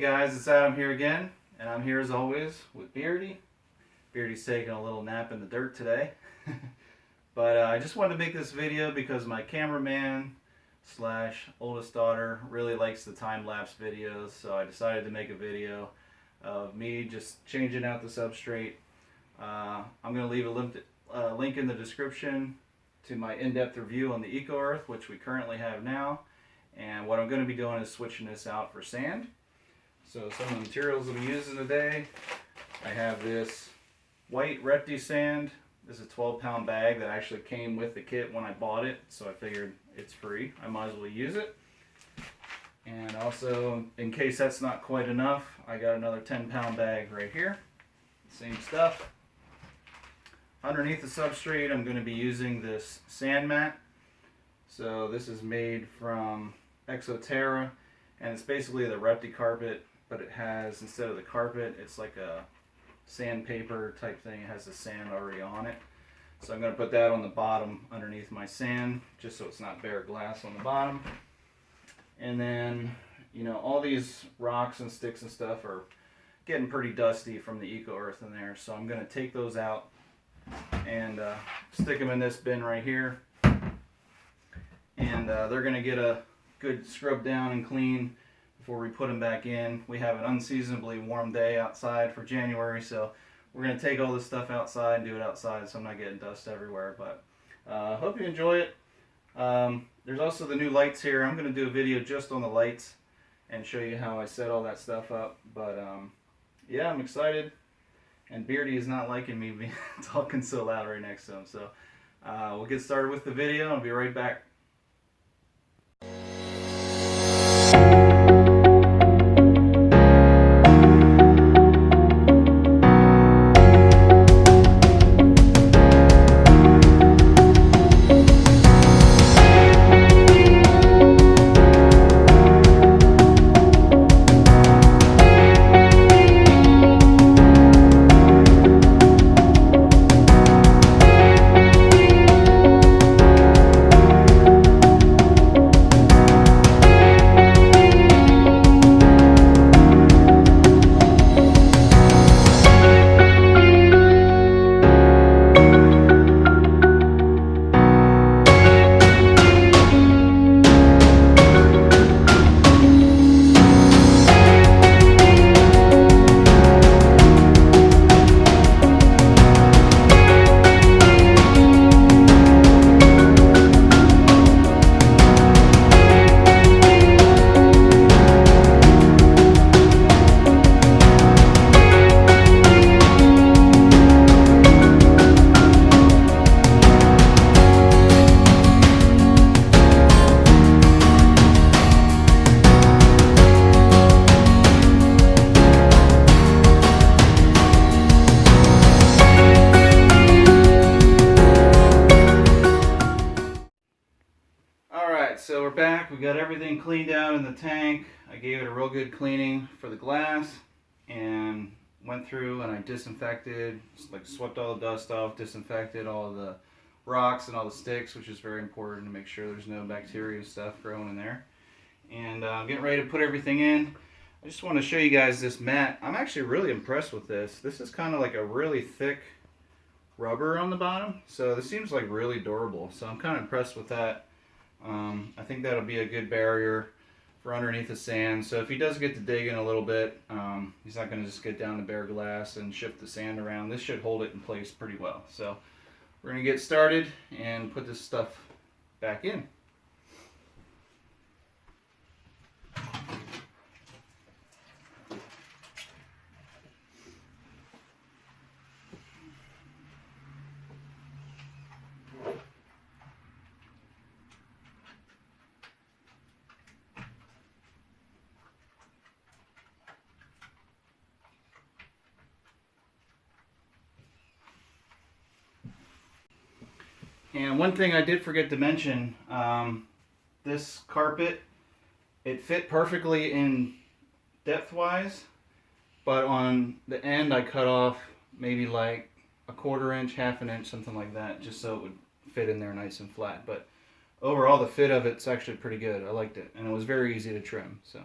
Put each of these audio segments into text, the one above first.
guys, it's Adam here again, and I'm here as always with Beardy. Beardy's taking a little nap in the dirt today. But I just wanted to make this video because my cameraman slash oldest daughter really likes the time-lapse videos, so I decided to make a video of me just changing out the substrate. I'm going to leave a link in the description to my in-depth review on the Eco-Earth, which we currently have now. And what I'm going to be doing is switching this out for sand. So some of the materials I'll be using today, I have this white Repti sand. This is a 12-pound bag that actually came with the kit when I bought it, so I figured it's free. I might as well use it. And also, in case that's not quite enough, I got another 10-pound bag right here. Same stuff. Underneath the substrate, I'm going to be using this sand mat. So this is made from Exoterra, and it's basically the Repti carpet, but it has, instead of the carpet, it's like a sandpaper type thing. It has the sand already on it. So I'm going to put that on the bottom underneath my sand, just so it's not bare glass on the bottom. And then, you know, all these rocks and sticks and stuff are getting pretty dusty from the Eco-Earth in there. So I'm going to take those out and stick them in this bin right here. And they're going to get a good scrub down and clean before we put them back in. We have an unseasonably warm day outside for January, so we're going to take all this stuff outside and do it outside so I'm not getting dust everywhere. But hope you enjoy it. There's also the new lights here. I'm going to do a video just on the lights and show you how I set all that stuff up. But yeah, I'm excited. And Beardy is not liking me talking so loud right next to him. So we'll get started with the video. I'll be right back. So we're back. We got everything cleaned out in the tank. I gave it a real good cleaning for the glass and went through and I disinfected, like swept all the dust off, disinfected all the rocks and all the sticks, which is very important to make sure there's no bacteria and stuff growing in there. And I'm getting ready to put everything in. I just want to show you guys this mat. I'm actually really impressed with this. This is kind of like a really thick rubber on the bottom, so this seems like really durable. So I'm kind of impressed with that. I think that'll be a good barrier for underneath the sand. So if he does get to dig in a little bit, he's not going to just get down to bare glass and shift the sand around. This should hold it in place pretty well. So we're going to get started and put this stuff back in. And one thing I did forget to mention, this carpet, it fit perfectly in depth-wise, but on the end I cut off maybe like a 1/4 inch, 1/2 inch, something like that, just so it would fit in there nice and flat. But overall the fit of it's actually pretty good. I liked it, and it was very easy to trim. So.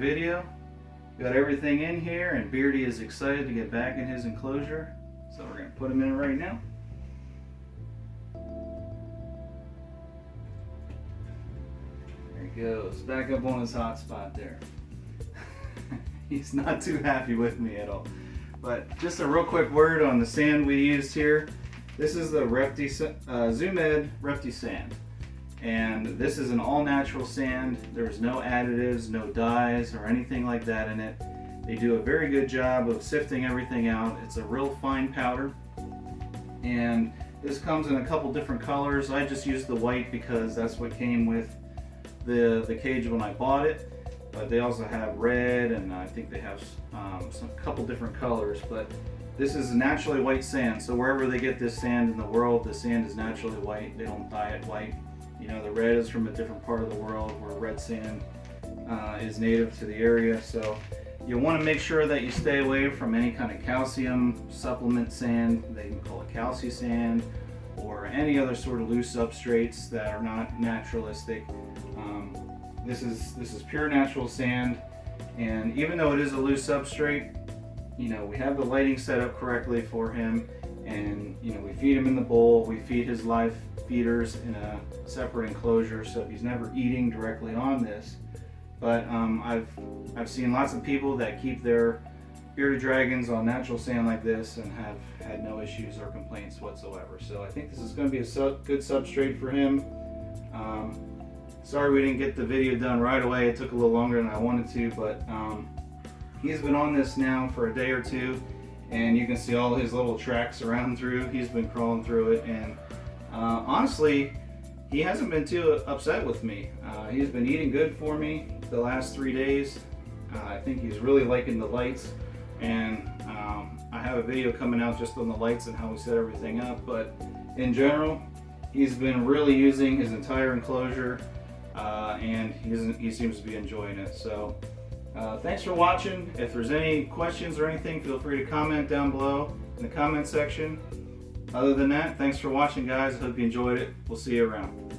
video. Got everything in here, and Beardy is excited to get back in his enclosure. So we're going to put him in right now. There he goes, back up on his hot spot there. He's not too happy with me at all. But just a real quick word on the sand we used here. This is the Zoom Ed Repti sand. And this is an all-natural sand. There's no additives, no dyes, or anything like that in it. They do a very good job of sifting everything out. It's a real fine powder. And this comes in a couple different colors. I just used the white because that's what came with the cage when I bought it. But they also have red, and I think they have some couple different colors. But this is naturally white sand, so wherever they get this sand in the world, the sand is naturally white. They don't dye it white. You know, the red is from a different part of the world where red sand is native to the area. So you'll want to make sure that you stay away from any kind of calcium supplement sand. They can call it calci sand, or any other sort of loose substrates that are not naturalistic. This is pure natural sand, and even though it is a loose substrate, you know, we have the lighting set up correctly for him, and you know, we feed him in the bowl. We feed his live feeders in a separate enclosure, so he's never eating directly on this. But I've seen lots of people that keep their bearded dragons on natural sand like this and have had no issues or complaints whatsoever. So I think this is going to be a good substrate for him. Sorry we didn't get the video done right away. It took a little longer than I wanted to, but he's been on this now for a day or two, and you can see all his little tracks around through. He's been crawling through it, and honestly, he hasn't been too upset with me. He's been eating good for me the last 3 days. I think he's really liking the lights, and I have a video coming out just on the lights and how we set everything up, but in general, he's been really using his entire enclosure, and he seems to be enjoying it. So thanks for watching. If there's any questions or anything, feel free to comment down below in the comment section. Other than that, thanks for watching, guys. I hope you enjoyed it. We'll see you around.